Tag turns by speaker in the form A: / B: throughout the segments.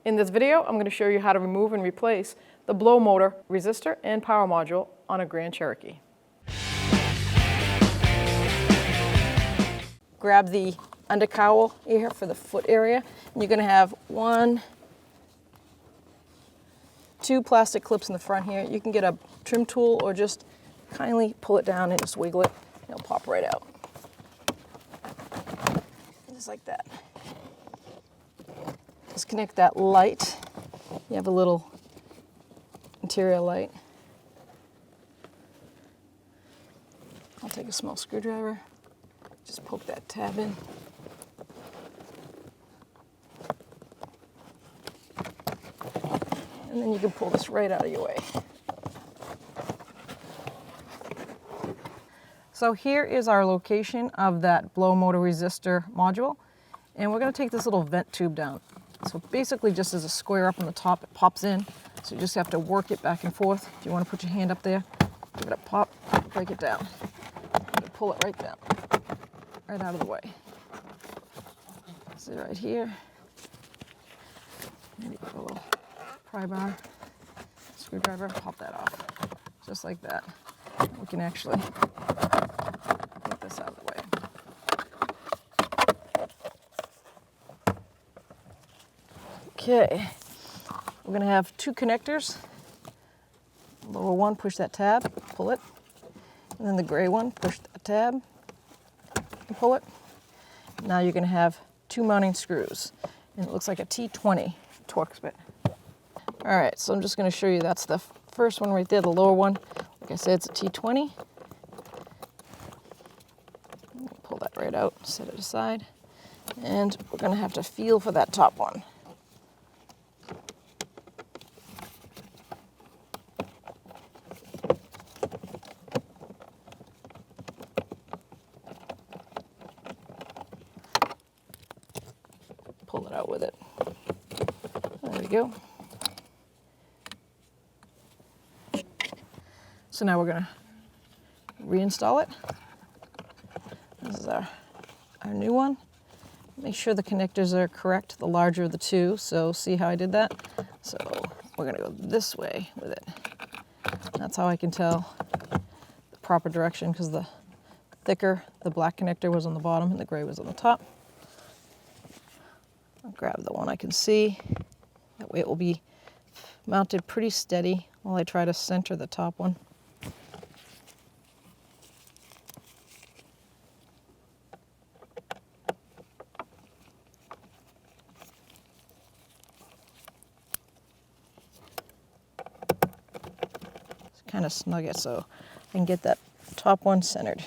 A: In this video, I'm going to show you how to remove and replace the blow motor, resistor, and power module on a Grand Cherokee. Grab the undercowl here for the foot area, and you're going to have two plastic clips in the front here. You can get a trim tool or just kindly pull it down and just wiggle it. It'll pop right out. Just like that. Disconnect that light. You have a little interior light. I'll take a small screwdriver, just poke that tab in. And then you can pull this right out of your way. So here is our location of that blow motor resistor module. And we're going to take this little vent tube down. So basically just as a square up on the top, it pops in. So you just have to work it back and forth. If you want to put your hand up there, give it a pop, break it down. You pull it right down, right out of the way. See right here. Maybe put a little pry bar, screwdriver, pop that off. Just like that. We can actually get this out of the way. Okay, we're going to have two connectors. Lower one, push that tab, pull it. And then the gray one, push the tab and pull it. Now you're going to have two mounting screws. And it looks like a T20 Torx bit. All right, so I'm just going to show you that's the first one right there, the lower one. Like I said, it's a T20. Pull that right out, set it aside. And we're going to have to feel for that top one. Pull it out with it. There we go. So now we're going to reinstall it. This is our new one. Make sure the connectors are correct, the larger of the two. So see how I did that? So we're going to go this way with it. That's how I can tell the proper direction, because the thicker, the black connector was on the bottom and the gray was on the top. I'll grab the one I can see. That way it will be mounted pretty steady while I try to center the top one. Just kind of snug it so I can get that top one centered.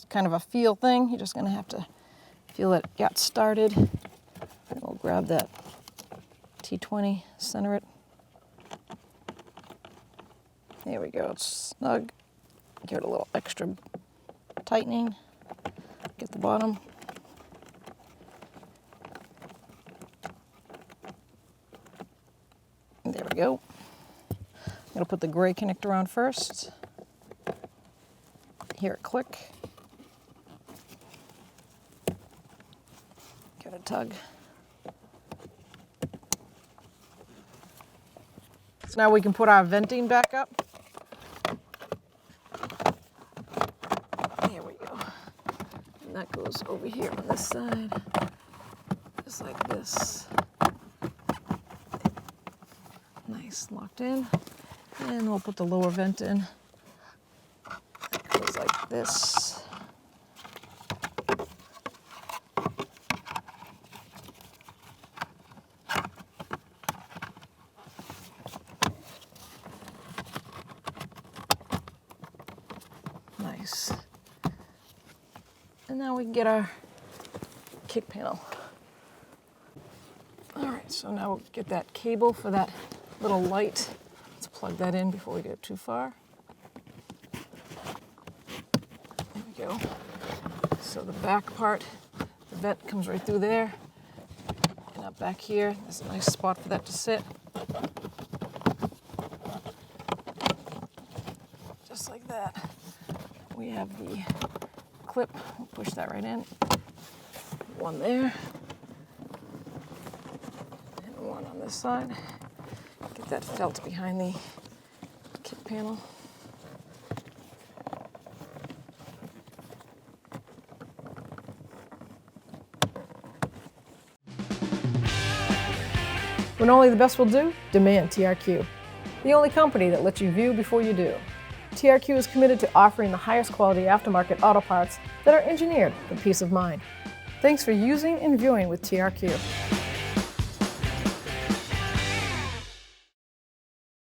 A: Kind of a feel thing. You're just going to have to feel it got started. And we'll grab that T20, center it. There we go. It's snug. Give it a little extra tightening. Get the bottom. And there we go. I'm going to put the gray connector on first. Hear it click. Give it a tug. So now we can put our venting back up. There we go. And that goes over here on this side, just like this. Nice, locked in. And we'll put the lower vent in. That goes like this. Nice. And now we can get our kick panel. All right, so now we'll get that cable for that little light. Let's plug that in before we get too far. There we go. So the back part, the vent comes right through there. And up back here, there's a nice spot for that to sit. Just like that. that. We have the clip, we'll push that right in. One there, and one on this side. Get that felt behind the kit panel. When only the best will do, demand TRQ. The only company that lets you view before you do. TRQ is committed to offering the highest quality aftermarket auto parts that are engineered for peace of mind. Thanks for using and viewing with TRQ.